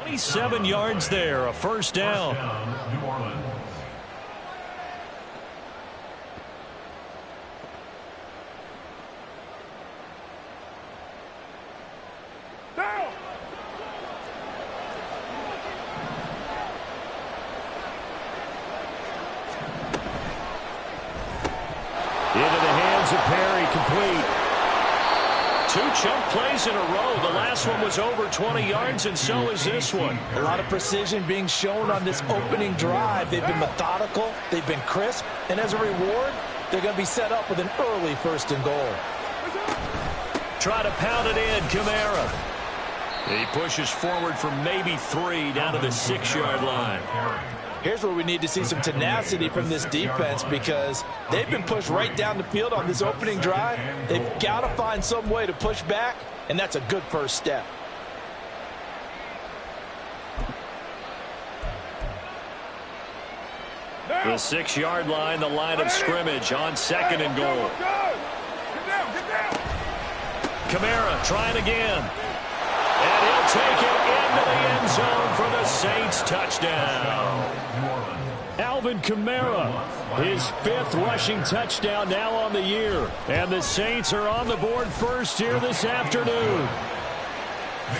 27 yards there, a first down. New Orleans. Into the hands of Perry, complete. 2 chunk plays in a row. The last one was over 20 yards, and so is this one. A lot of precision being shown on this opening drive. They've been methodical, they've been crisp, and as a reward, they're going to be set up with an early 1st and goal. Try to pound it in, Kamara. He pushes forward for maybe 3 down to the 6-yard line. Here's where we need to see some tenacity from this defense because they've been pushed right down the field on this opening drive. They've got to find some way to push back, and that's a good first step. The 6-yard line, the line of scrimmage on 2nd and goal. Kamara trying again. And he'll take it into the end zone for the Saints touchdown. Alvin Kamara, his 5th rushing touchdown now on the year. And the Saints are on the board first here this afternoon.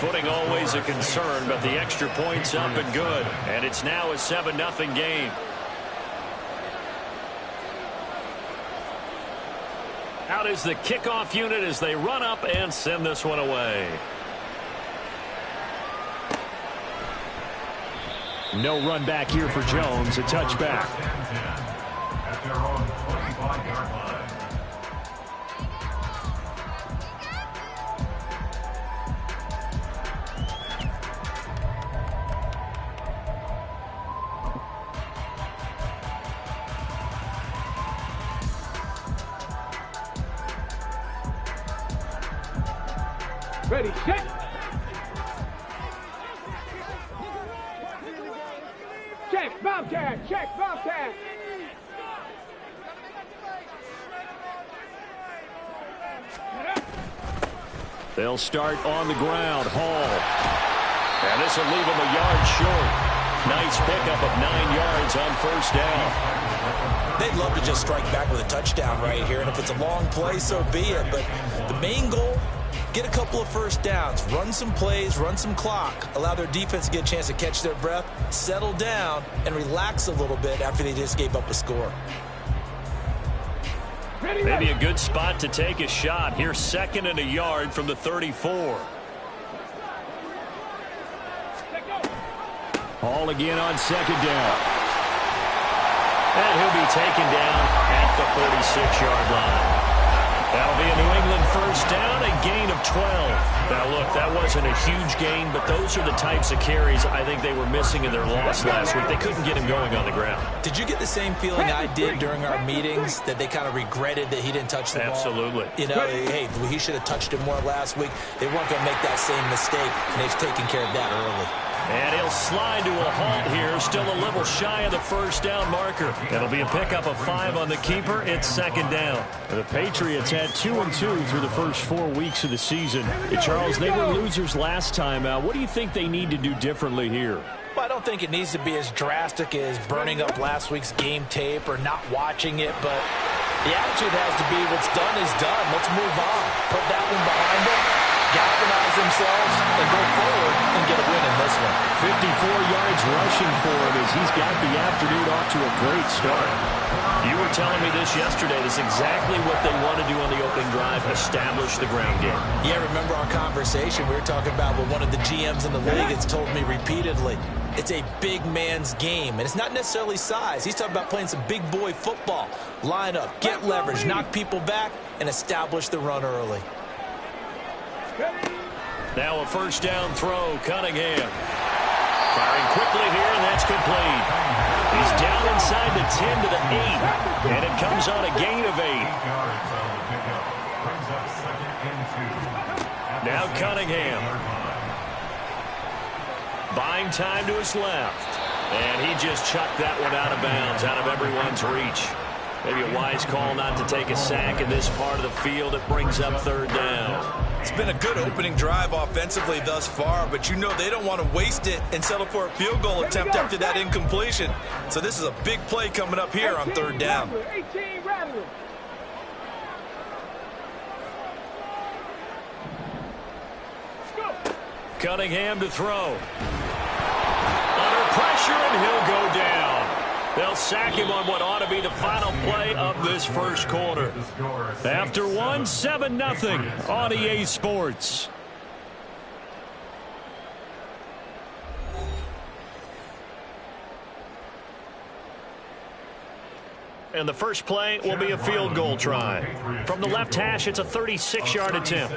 Footing always a concern, but the extra point's up and good. And it's now a 7-0 game. Out is the kickoff unit as they run up and send this one away. No run back here for Jones, a touchback. At their own 25-yard line. Ready, set. Check, Bobcat, check, Bobcat. They'll start on the ground. Hall. And this will leave him a yard short. Nice pickup of 9 yards on 1st down. They'd love to just strike back with a touchdown right here, and if it's a long play, so be it. But the main goal, get a couple of first downs, run some plays, run some clock, allow their defense to get a chance to catch their breath, settle down, and relax a little bit after they just gave up a score. Maybe a good spot to take a shot. Here's 2nd and a yard from the 34. Hall again on 2nd down. And he'll be taken down at the 46-yard line. That'll be a New England first down, a gain of 12. Now, look, that wasn't a huge gain, but those are the types of carries I think they were missing in their loss last week. They couldn't get him going on the ground. Did you get the same feeling I did during our meetings, that they kind of regretted that he didn't touch the ball? Absolutely. You know, hey, he should have touched it more last week. They weren't going to make that same mistake, and they've taken care of that early. And he'll slide to a halt here, still a little shy of the first down marker. It'll be a pickup of 5 on the keeper. It's 2nd down. The Patriots had 2-2 through the first 4 weeks of the season. Charles, they were losers last time out. What do you think they need to do differently here? Well, I don't think it needs to be as drastic as burning up last week's game tape or not watching it, but the attitude has to be what's done is done. Let's move on. Put that one behind them, galvanize themselves, and go forward and get a win in this one. 54 yards rushing for him as he's got the afternoon off to a great start. You were telling me this yesterday. This is exactly what they want to do on the opening drive, establish the ground game. Yeah, remember our conversation? We were talking about what one of the GMs in the league has told me repeatedly. It's a big man's game, and it's not necessarily size. He's talking about playing some big boy football. Line up, get leverage, knock people back, and establish the run early. Now a first down throw, Cunningham. Firing quickly here, and that's complete. He's down inside the 10 to the 8, and it comes on a gain of 8. Now Cunningham. Buying time to his left. And he just chucked that one out of bounds, out of everyone's reach. Maybe a wise call not to take a sack in this part of the field. It brings up 3rd down. It's been a good opening drive offensively thus far, but you know they don't want to waste it and settle for a field goal attempt after that incompletion. So this is a big play coming up here on third down. 18 Rattler. Cunningham to throw. Under pressure, and he'll go down. They'll sack him on what ought to be the final play of this first quarter. After one, 7-0 on EA Sports. And the first play will be a field goal try. From the left hash, it's a 36-yard attempt.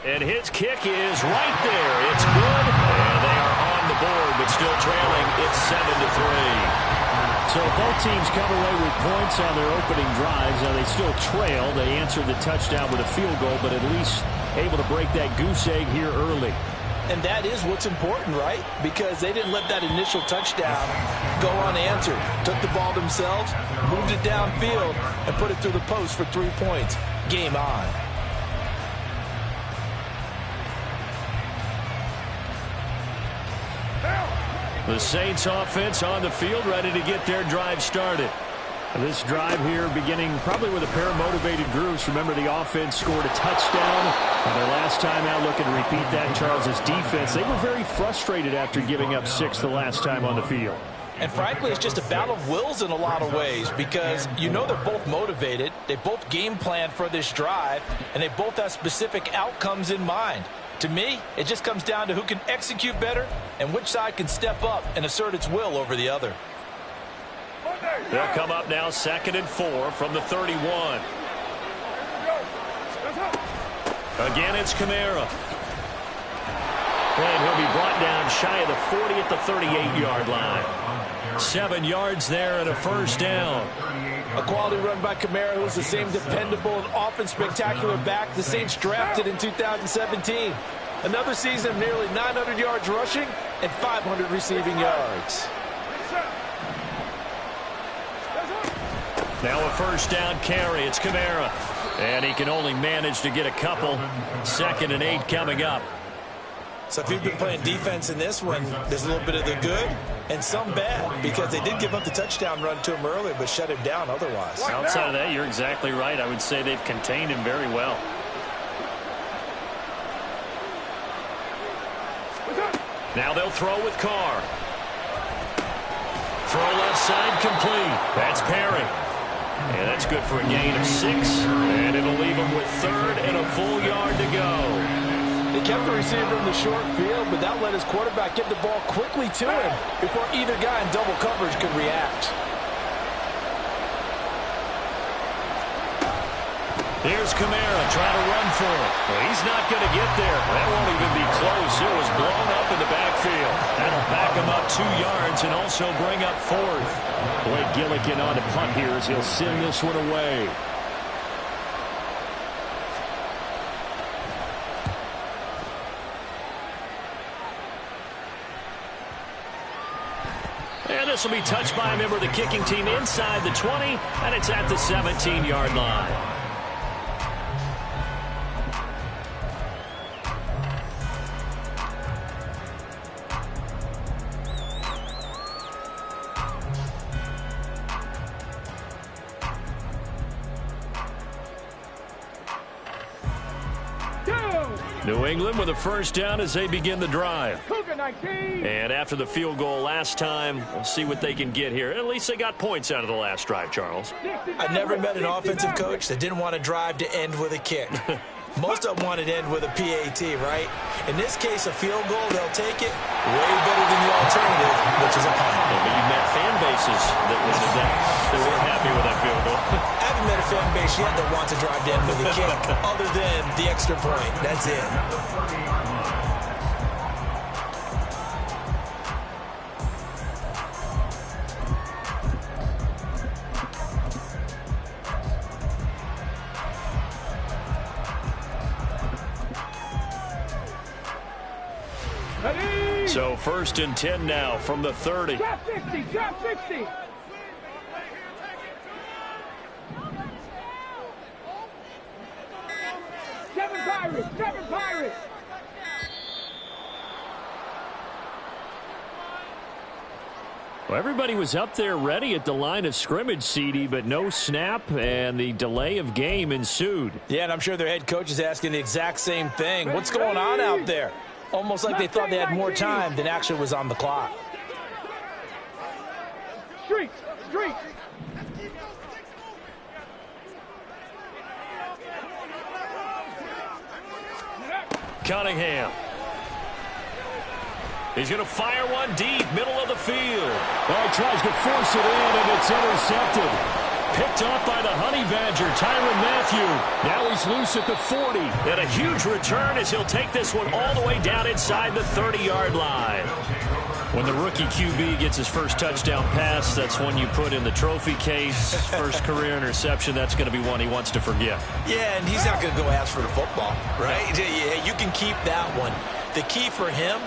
And his kick is right there. It's good. And they are on the board, but still trailing. It's 7-3. So both teams come away with points on their opening drives. Now they still trail. They answered the touchdown with a field goal, but at least able to break that goose egg here early. And that is what's important, right? Because they didn't let that initial touchdown go unanswered. Took the ball themselves, moved it downfield, and put it through the post for 3 points. Game on. The Saints offense on the field, ready to get their drive started. This drive here beginning probably with a pair of motivated groups. Remember, the offense scored a touchdown. Their last time out, looking to repeat that in Charles's defense. They were very frustrated after giving up 6 the last time on the field. And frankly, it's just a battle of wills in a lot of ways, because you know they're both motivated. They both game plan for this drive, and they both have specific outcomes in mind. To me, it just comes down to who can execute better and which side can step up and assert its will over the other. They'll come up now 2nd and 4 from the 31. Again, it's Kamara. And he'll be brought down shy of the 40 at the 38-yard line. 7 yards there and a first down. A quality run by Kamara, who's the same dependable and often spectacular back the Saints drafted in 2017. Another season of nearly 900 yards rushing and 500 receiving yards. Now a first down carry. It's Kamara. And he can only manage to get a couple. 2nd and 8 coming up. So if you've been playing defense in this one, there's a little bit of the good and some bad, because they did give up the touchdown run to him earlier but shut him down otherwise. Outside of that, you're exactly right. I would say they've contained him very well. Now they'll throw with Carr. Throw left side complete. That's Perry. And that's good for a gain of 6. And it'll leave him with 3rd and a full yard to go. They kept the receiver in the short field, but that let his quarterback get the ball quickly to him before either guy in double coverage could react. Here's Kamara trying to run for it. Well, he's not going to get there. That won't even be close. It was blown up in the backfield. That'll back him up 2 yards and also bring up 4th. Blake Gillikin on to punt here as he'll send this one away. And this will be touched by a member of the kicking team inside the 20, and it's at the 17-yard line. New England with a first down as they begin the drive. And after the field goal last time, we'll see what they can get here. At least they got points out of the last drive, Charles. I never met an offensive coach that didn't want a drive to end with a kick. Most of them want it to end with a PAT, right? In this case, a field goal, they'll take it way better than the alternative, which is a punt. Yeah, but you've met fan bases that were happy with that field goal. I haven't met a fan base yet that wants a drive to end with a kick, other than the extra point. That's it. So 1st and 10 now from the 30. Drop 60, drop 60. Well, everybody was up there ready at the line of scrimmage, CD, but no snap, and the delay of game ensued. Yeah, and I'm sure their head coach is asking the exact same thing. What's going on out there? Almost like they thought they had more time than actually was on the clock. Street. Cunningham. He's going to fire one deep, middle of the field. Oh, he tries to force it in, and it's intercepted. Picked off by the Honey Badger, Tyrann Mathieu. Now he's loose at the 40. And a huge return as he'll take this one all the way down inside the 30-yard line. When the rookie QB gets his first touchdown pass, that's one you put in the trophy case. First career interception, that's going to be one he wants to forget. Yeah, and he's not going to go ask for the football, right? Yeah, you can keep that one. The key for him,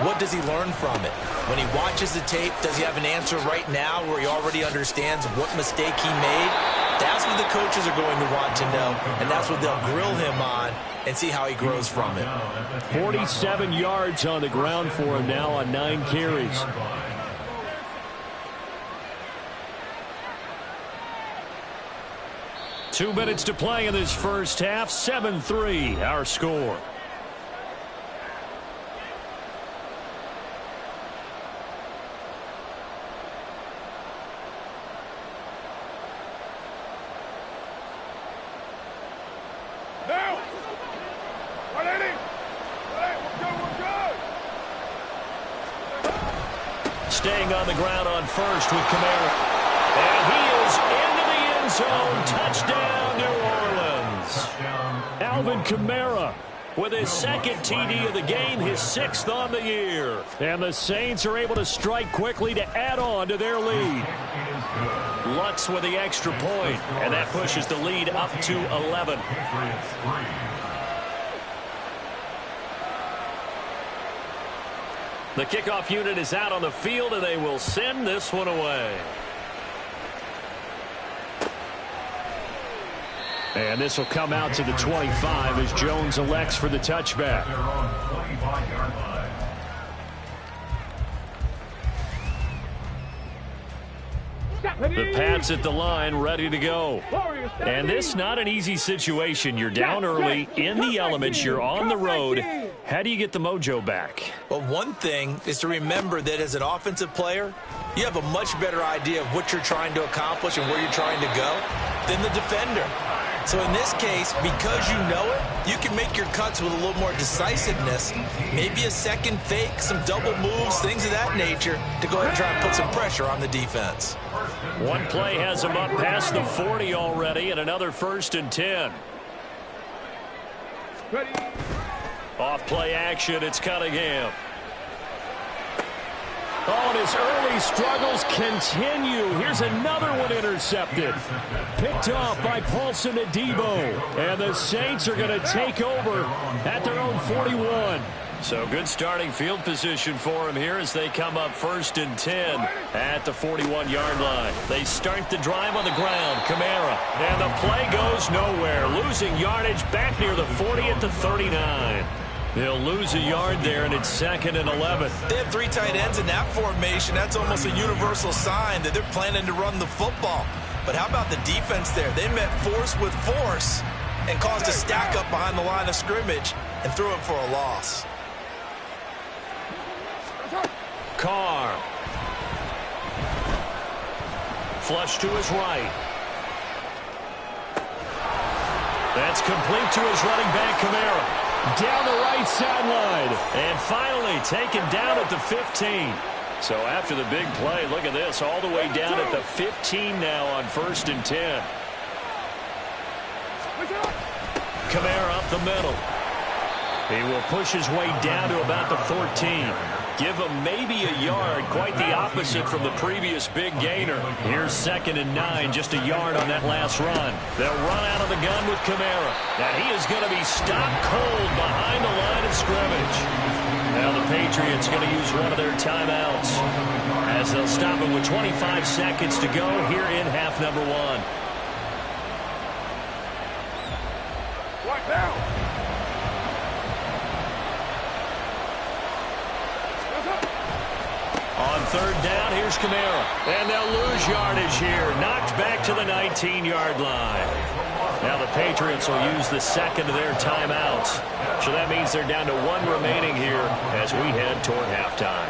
what does he learn from it? When he watches the tape, does he have an answer right now where he already understands what mistake he made? That's what the coaches are going to want to know, and that's what they'll grill him on and see how he grows from it. 47 yards on the ground for him now on 9 carries. Two minutes to play in this first half. 7-3, our score. Staying on the ground on first with Kamara. And he is into the end zone. Touchdown, New Orleans. Alvin Kamara with his second TD of the game, his 6th on the year. And the Saints are able to strike quickly to add on to their lead. Lutz with the extra point, and that pushes the lead up to 11. The kickoff unit is out on the field, and they will send this one away. And this will come out to the 25 as Jones elects for the touchback. The Pats at the line, ready to go. And this not an easy situation. You're down early, in the elements, you're on the road. How do you get the mojo back? Well, one thing is to remember that as an offensive player, you have a much better idea of what you're trying to accomplish and where you're trying to go than the defender. So in this case, because you know it, you can make your cuts with a little more decisiveness, maybe a second fake, some double moves, things of that nature, to go ahead and try and put some pressure on the defense. One play has him up past the 40 already, and another 1st and 10. Off play action, it's Cunningham. Oh, and his early struggles continue. Here's another one intercepted. Picked off by Paulson Adebo. And the Saints are going to take over at their own 41. So good starting field position for him here as they come up 1st and 10 at the 41-yard line. They start the drive on the ground. Kamara. And the play goes nowhere. Losing yardage back near the 40 at the 39. They'll lose a yard there, and it's 2nd and 11. They have 3 tight ends in that formation. That's almost a universal sign that they're planning to run the football. But how about the defense there? They met force with force and caused a stack up behind the line of scrimmage and threw it for a loss. Carr. Flush to his right. That's complete to his running back, Kamara. Down the right sideline. And finally taken down at the 15. So after the big play, look at this. All the way down at the 15 now on 1st and 10. Kamara up the middle. He will push his way down to about the 14. Give him maybe a yard, quite the opposite from the previous big gainer. Here's 2nd and 9, just a yard on that last run. They'll run out of the gun with Kamara. And he is going to be stopped cold behind the line of scrimmage. Now the Patriots going to use one of their timeouts as they'll stop him with 25 seconds to go here in half number 1. Right now. On third down. Here's Kamara. And they'll lose yardage here. Knocked back to the 19-yard line. Now the Patriots will use the second of their timeouts. So that means they're down to one remaining here as we head toward halftime.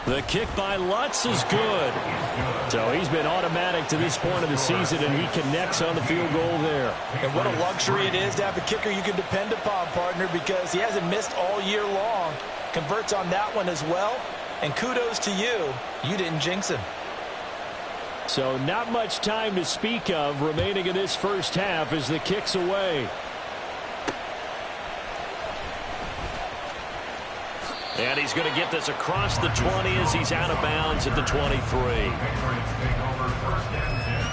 The kick by Lutz is good. So he's been automatic to this point of the season, and he connects on the field goal there. And what a luxury it is to have a kicker you can depend upon, partner, because he hasn't missed all year long. Converts on that one as well. And kudos to you. You didn't jinx him. So not much time to speak of remaining in this first half as the kick's away. And he's going to get this across the 20 as he's out of bounds at the 23. Patriots take over first and 10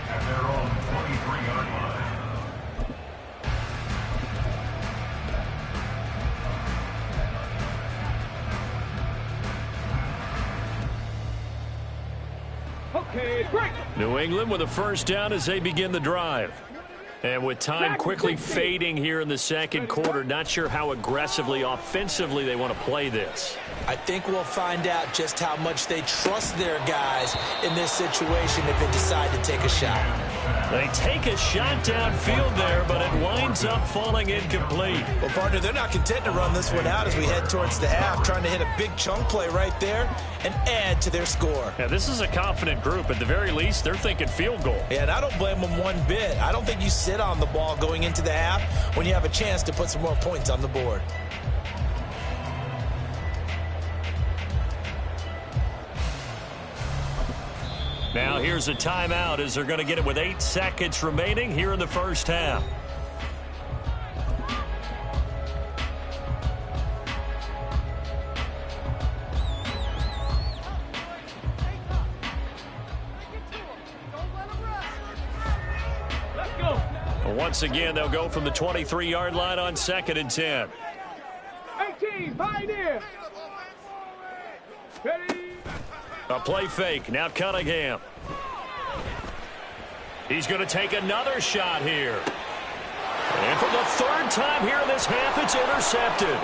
at their own 23-yard line. Okay, break. New England with a first down as they begin the drive. And with time quickly fading here in the second quarter, not sure how aggressively, offensively they want to play this. I think we'll find out just how much they trust their guys in this situation if they decide to take a shot. They take a shot downfield there, but it winds up falling incomplete. Well, partner, they're not content to run this one out as we head towards the half, trying to hit a big chunk play right there and add to their score. Yeah, this is a confident group. At the very least, they're thinking field goal. Yeah, and I don't blame them one bit. I don't think you sit on the ball going into the half when you have a chance to put some more points on the board. Now here's a timeout as they're going to get it with 8 seconds remaining here in the first half. Let's go. Once again, they'll go from the 23-yard line on 2nd and 10. 18, pioneer. Ready. A play fake. Now Cunningham. He's going to take another shot here. And for the third time here in this half, it's intercepted.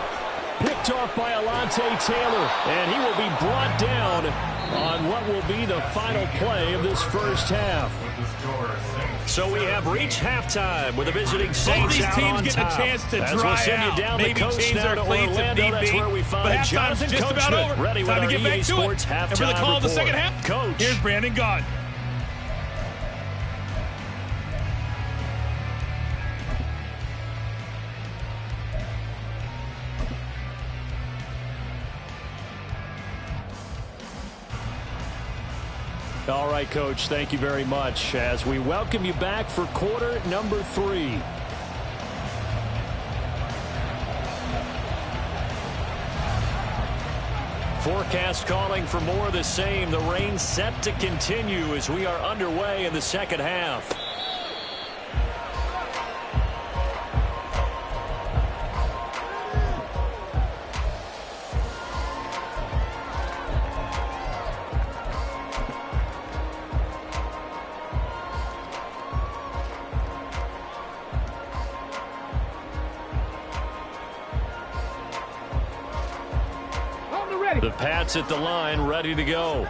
Picked off by Alontae Taylor. And he will be brought down on what will be the final play of this first half. So we have reached halftime with the visiting Saints out on top. Both these teams getting a chance to As dry we'll send you out, down maybe the coast change now their to cleats if Orlando. need That's be. where we But find halftime's Jonathan just about Coachman over. ready with Time our to get back EA to it. Sports halftime And for the call of the second report. half, Coach. here's Brandon Gaudin. All right, Coach, thank you very much as we welcome you back for quarter number 3. Forecast calling for more of the same. The rain set to continue as we are underway in the second half. The Pats at the line, ready to go.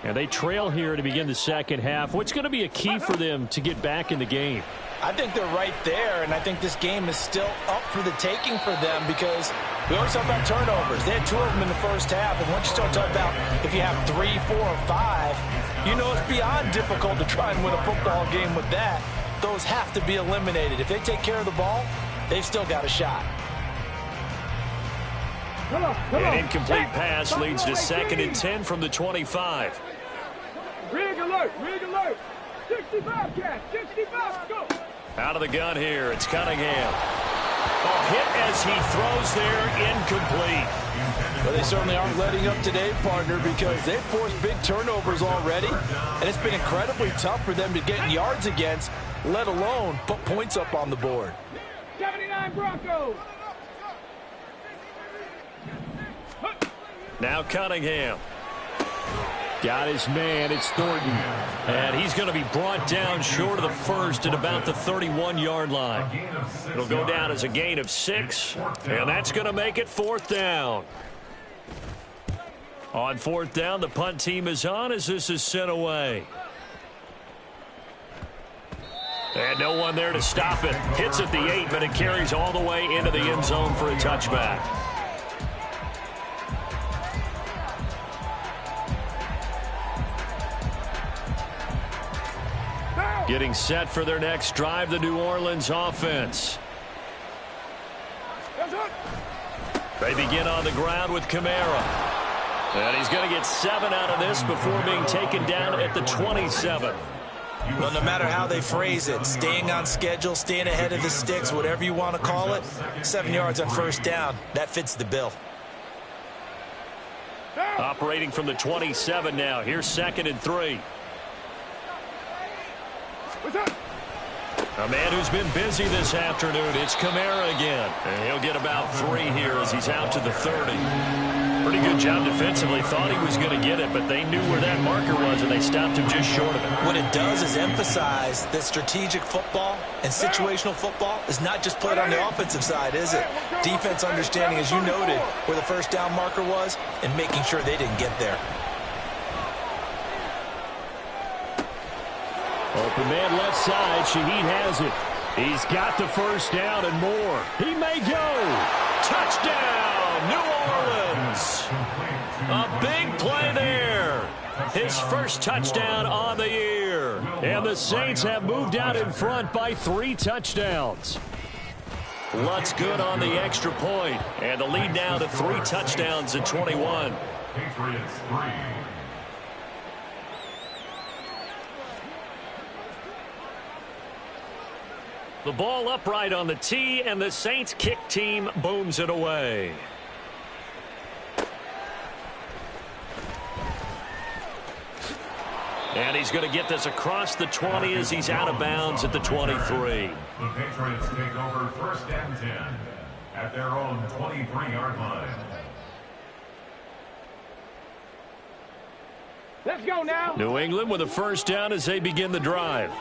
And they trail here to begin the second half. What's going to be a key for them to get back in the game? I think they're right there, and I think this game is still up for the taking for them because we always talk about turnovers. They had 2 of them in the first half, and once you start talking about if you have 3, 4, or 5, you know it's beyond difficult to try and win a football game with that. Those have to be eliminated. If they take care of the ball, they've still got a shot. An incomplete pass leads to 2nd and 10 from the 25. Rig alert, rig alert. 65 catch, 65, go. Out of the gun here, it's Cunningham. A hit as he throws there, incomplete. Well, they certainly aren't letting up today, partner, because they've forced big turnovers already, and it's been incredibly tough for them to get yards against, let alone put points up on the board. 79 Broncos. Now Cunningham. Got his man. It's Thornton. And he's going to be brought down short of the first at about the 31-yard line. It'll go down as a gain of 6, and that's going to make it 4th down. On 4th down, the punt team is on as this is sent away. And no one there to stop it. Hits at the 8, but it carries all the way into the end zone for a touchback. Getting set for their next drive, the New Orleans offense. They begin on the ground with Kamara. And he's going to get 7 out of this before being taken down at the 27. Well, no matter how they phrase it, staying on schedule, staying ahead of the sticks, whatever you want to call it, 7 yards on 1st down, that fits the bill. Operating from the 27 now. Here's 2nd and 3. A man who's been busy this afternoon. It's Kamara again. And he'll get about 3 here as he's out to the 30. Pretty good job defensively. Thought he was going to get it, but they knew where that marker was, and they stopped him just short of it. What it does is emphasize that strategic football and situational football is not just played on the offensive side, is it? Defense understanding, as you noted, where the 1st down marker was and making sure they didn't get there. Open man left side. Shaheed has it. He's got the 1st down and more. He may go. Touchdown, New Orleans. A big play there. His first touchdown on the year. And the Saints have moved out in front by 3 touchdowns. Lutz good on the extra point. And the lead now to 3 touchdowns at 21. Patriots 3. The ball upright on the tee, and the Saints kick team booms it away. And he's going to get this across the 20 as he's out of bounds at the 23. The Patriots take over 1st and 10 at their own 23-yard line. Let's go now. New England with a 1st down as they begin the drive.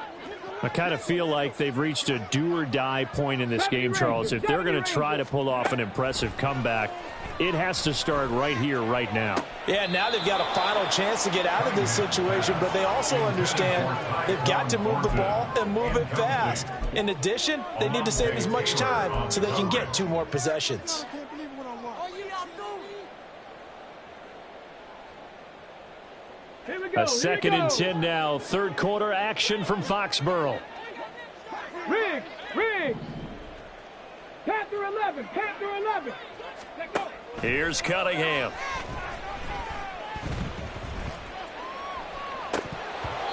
I kind of feel like they've reached a do-or-die point in this game, Charles. If they're going to try to pull off an impressive comeback, it has to start right here, right now. Yeah, now they've got a final chance to get out of this situation, but they also understand they've got to move the ball and move it fast. In addition, they need to save as much time so they can get 2 more possessions. A 2nd and 10 now. 3rd quarter action from Foxborough. Riggs. Panther 11. Let go. Here's Cunningham.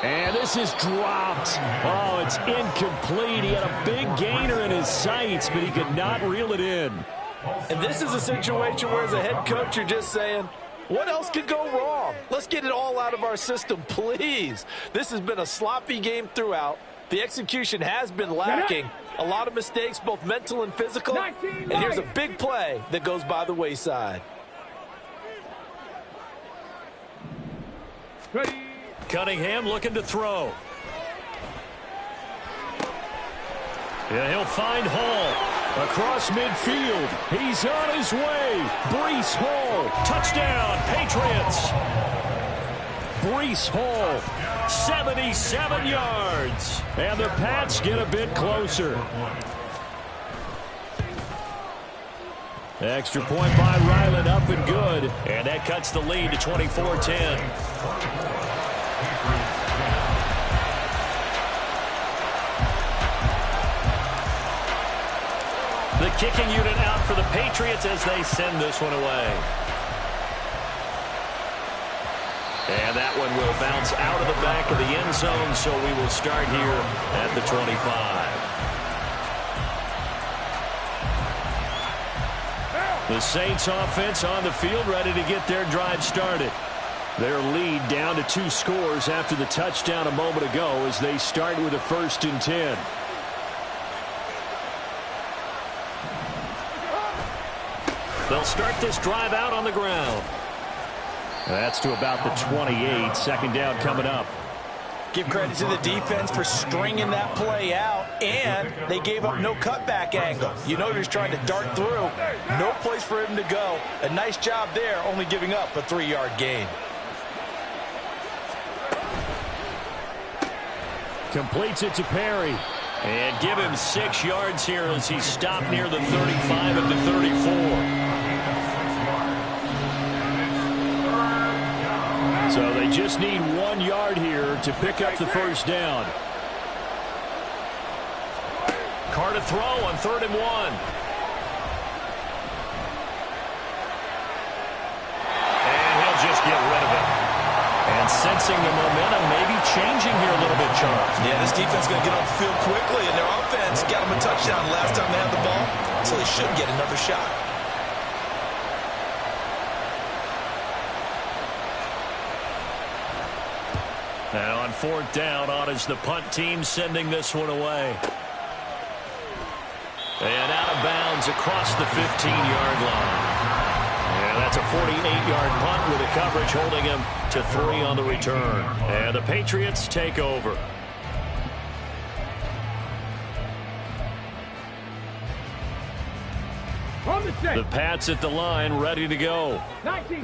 And this is dropped. Oh, it's incomplete. He had a big gainer in his sights, but he could not reel it in. And this is a situation where, as a head coach, you're just saying, what else could go wrong? Let's get it all out of our system, please. This has been a sloppy game throughout. The execution has been lacking. A lot of mistakes, both mental and physical. And here's a big play that goes by the wayside. Ready. Cunningham looking to throw. Yeah, he'll find Hall. Across midfield. He's on his way. Breece Hall. Touchdown, Patriots. Breece Hall. 77 yards. And the Pats get a bit closer. Extra point by Ryland, up and good. And that cuts the lead to 24-10. The kicking unit out for the Patriots as they send this one away. And that one will bounce out of the back of the end zone, so we will start here at the 25. The Saints offense on the field, ready to get their drive started. Their lead down to 2 scores after the touchdown a moment ago as they start with a 1st and 10. They'll start this drive out on the ground. That's to about the 28. Second down coming up. Give credit to the defense for stringing that play out, and they gave up no cutback angle. You know he was trying to dart through. No place for him to go. A nice job there, only giving up a 3-yard gain. Completes it to Perry. And give him 6 yards here as he stopped near the 35 at the 34. So they just need 1 yard here to pick up the first down. Carr to throw on 3rd and 1. And he'll just get rid of it. And sensing the momentum, maybe changing here a little bit, Charles. Yeah, this defense is going to get off the field quickly, and their offense got them a touchdown last time they had the ball, so they should get another shot. Now on 4th down, on is the punt team sending this one away. And out of bounds across the 15-yard line. And that's a 48-yard punt with a coverage holding him to 3 on the return. And the Patriots take over. The Pats at the line, ready to go.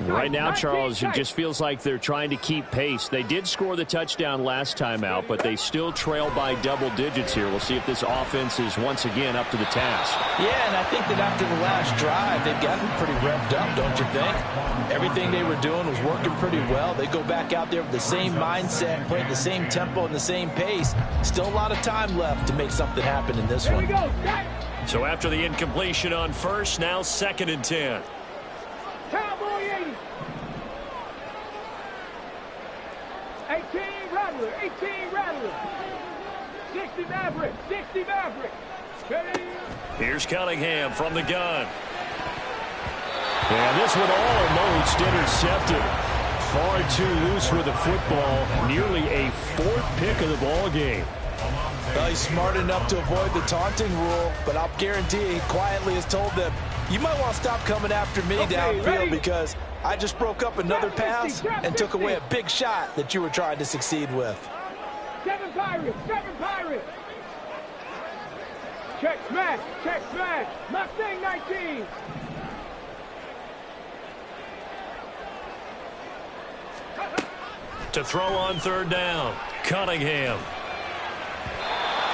Right now, Charles, it just feels like they're trying to keep pace. They did score the touchdown last time out, but they still trail by double digits here. We'll see if this offense is once again up to the task. Yeah, and I think that after the last drive, they've gotten pretty revved up, don't you think? Everything they were doing was working pretty well. They go back out there with the same mindset, play at the same tempo and the same pace. Still a lot of time left to make something happen in this one. So after the incompletion on first, now 2nd and 10. Cowboy 80. 18 Rattler. 18 Rattler. 60 Maverick. 60 Maverick. Here's Cunningham from the gun. And this one almost intercepted. Far too loose with the football. Nearly a 4th pick of the ball game. Well, he's smart enough to avoid the taunting rule, but I'll guarantee he quietly has told them, you might want to stop coming after me downfield because I just broke up another pass and took away a big shot that you were trying to succeed with. 7 Pirates, 7 Pirates. Check smash, check smash. Mustang 19. To throw on 3rd down, Cunningham.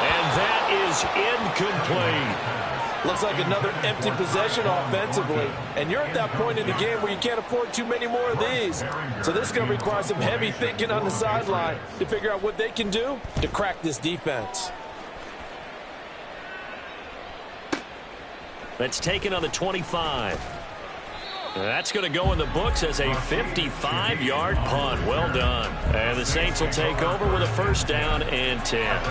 And that is incomplete. Looks like another empty possession offensively. And you're at that point in the game where you can't afford too many more of these. So this is going to require some heavy thinking on the sideline to figure out what they can do to crack this defense. That's taken on the 25. That's going to go in the books as a 55-yard punt. Well done. And the Saints will take over with a 1st down and 10.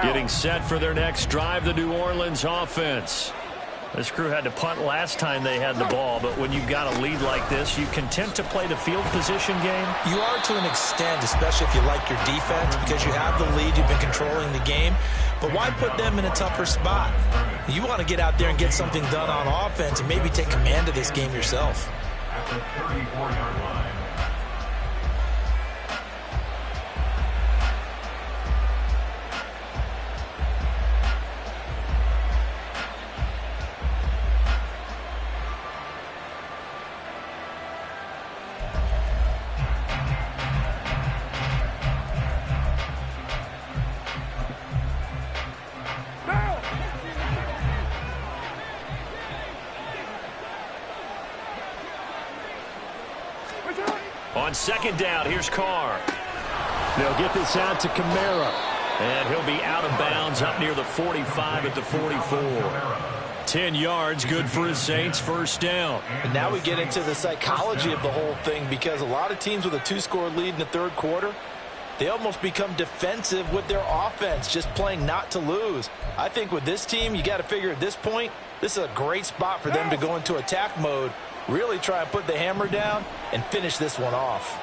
Getting set for their next drive, the New Orleans offense. This crew had to punt last time they had the ball, but when you've got a lead like this, you content to play the field position game? You are to an extent, especially if you like your defense, because you have the lead, you've been controlling the game. But why put them in a tougher spot? You want to get out there and get something done on offense and maybe take command of this game yourself. At the 34-yard line. On 2nd down, here's Carr. They'll get this out to Kamara. And he'll be out of bounds up near the 45 at the 44. 10 yards, good for his Saints, 1st down. And now we get into the psychology of the whole thing, because a lot of teams with a 2-score lead in the 3rd quarter, They almost become defensive with their offense, just playing not to lose. I think with this team, you got to figure at this point, this is a great spot for them to go into attack mode, really try and put the hammer down and finish this one off.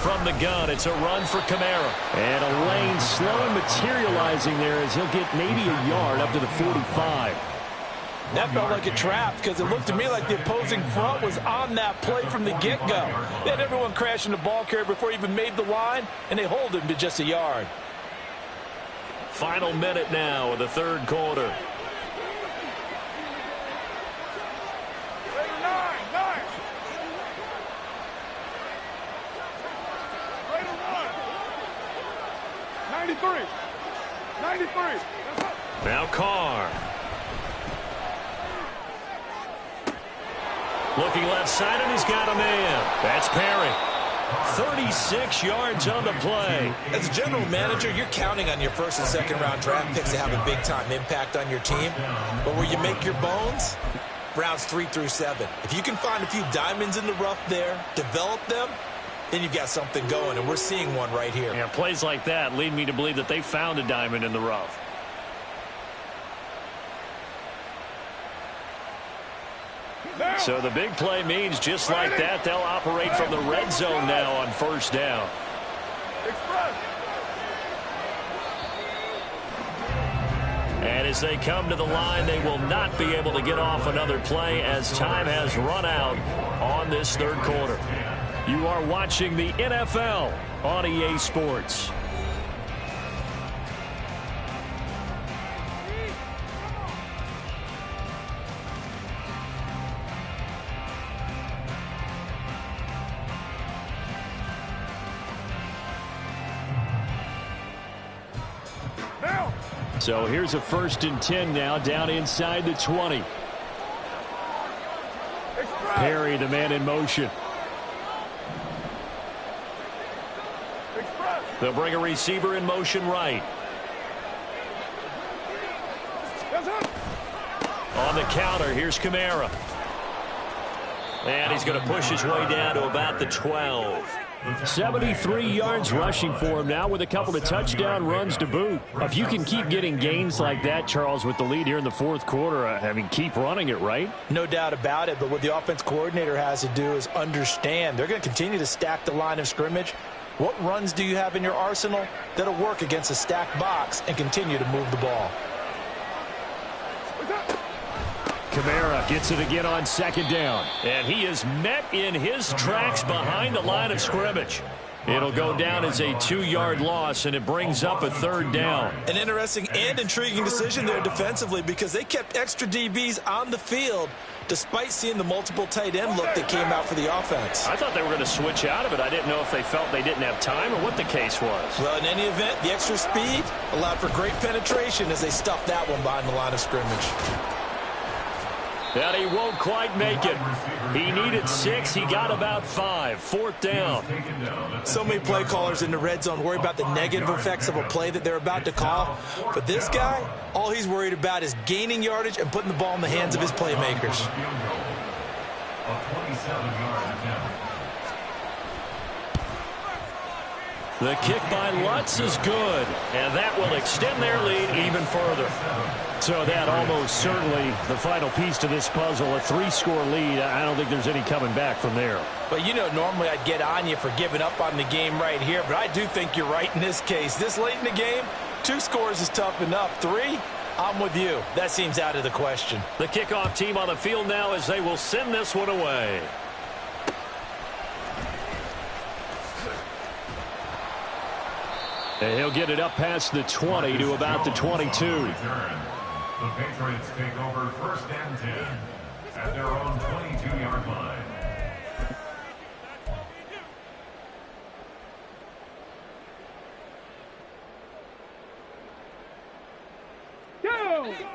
From the gun, it's a run for Kamara. And a lane slowly materializing there as he'll get maybe a yard up to the 45. That felt like a trap because it looked to me like the opposing front was on that play from the get-go. They had everyone crashing the ball carrier before he even made the line, and they hold him to just a yard. Final minute now of the third quarter. Now Carr. Looking left side, and he's got a man. That's Perry. 36 yards on the play. As a general manager, you're counting on your first and second round draft picks to have a big-time impact on your team. But where you make your bones, rounds 3 through 7. If you can find a few diamonds in the rough there, develop them, then you've got something going, and we're seeing one right here. Yeah, plays like that lead me to believe that they found a diamond in the rough. So the big play means just like that, they'll operate from the red zone now on first down. And as they come to the line, they will not be able to get off another play as time has run out on this third quarter. You are watching the NFL on EA Sports. So here's a 1st and 10 now, down inside the 20. Perry, the man in motion. They'll bring a receiver in motion right. On the counter, here's Kamara. And he's going to push his way down to about the 12. 73 yards rushing for him now with a couple of touchdown runs to boot. If you can keep getting gains like that, Charles, with the lead here in the fourth quarter, I mean, keep running it, right? No doubt about it, but what the offense coordinator has to do is understand they're going to continue to stack the line of scrimmage. What runs do you have in your arsenal that'll work against a stacked box and continue to move the ball? Kamara gets it again on 2nd down. And he is met in his tracks behind the line of scrimmage. It'll go down as a 2-yard loss, and it brings up a 3rd down. An interesting and intriguing decision there defensively because they kept extra DBs on the field despite seeing the multiple tight end look that came out for the offense. I thought they were going to switch out of it. I didn't know if they felt they didn't have time or what the case was. Well, in any event, the extra speed allowed for great penetration as they stuffed that one behind the line of scrimmage. And he won't quite make it. He needed 6. He got about 5. 4th down. So many play callers in the red zone worry about the negative effects of a play that they're about to call. But this guy, all he's worried about is gaining yardage and putting the ball in the hands of his playmakers. The kick by Lutz is good, and that will extend their lead even further. So that almost certainly the final piece to this puzzle, a 3-score lead. I don't think there's any coming back from there. But, you know, normally I'd get on you for giving up on the game right here, but I do think you're right in this case. This late in the game, 2 scores is tough enough. 3, I'm with you. That seems out of the question. The kickoff team on the field now as they will send this one away. And he'll get it up past the 20 to about the 22. The Patriots take over 1st and 10 at their own 22-yard line.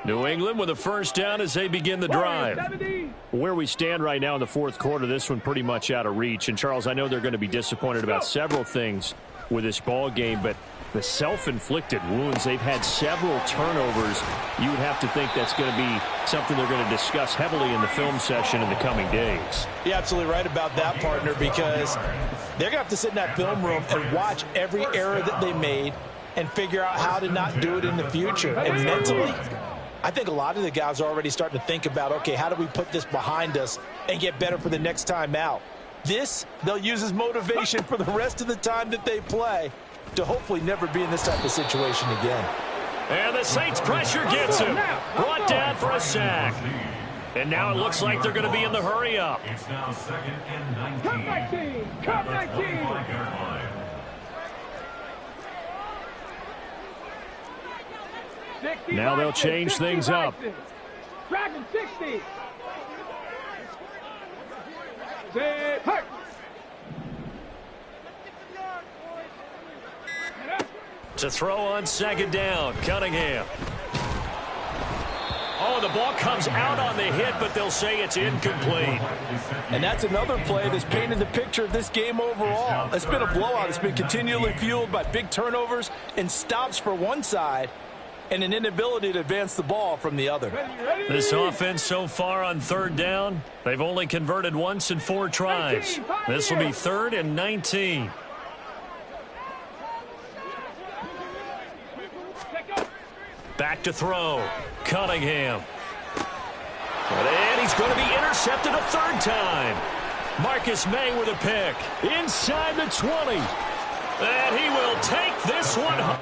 New England with a 1st down as they begin the drive. Where we stand right now in the fourth quarter, this one pretty much out of reach. And, Charles, I know they're going to be disappointed about several things with this ball game, but The self-inflicted wounds, they've had several turnovers. You would have to think that's going to be something they're going to discuss heavily in the film session in the coming days. You're absolutely right about that, partner, because they're going to have to sit in that film room and watch every error that they made and figure out how to not do it in the future. And mentally, I think a lot of the guys are already starting to think about, okay, how do we put this behind us and get better for the next time out? This, they'll use as motivation for the rest of the time that they play to hopefully never be in this type of situation again. And the Saints pressure gets him. Brought down for a sack. And now it looks like they're going to be in the hurry up. It's now 2nd and 19. Come 19. Come 19. Now they'll change things up. Dragon 60. Set, hurt. To throw on 2nd down, Cunningham. Oh, the ball comes out on the hit, but they'll say it's incomplete. And that's another play that's painted the picture of this game overall. It's been a blowout. It's been continually fueled by big turnovers and stops for one side and an inability to advance the ball from the other. This offense so far on 3rd down, they've only converted once in 4 tries. This will be 3rd and 19. Back to throw. Cunningham. And he's going to be intercepted a 3rd time. Marcus May with a pick. Inside the 20. And he will take this one home.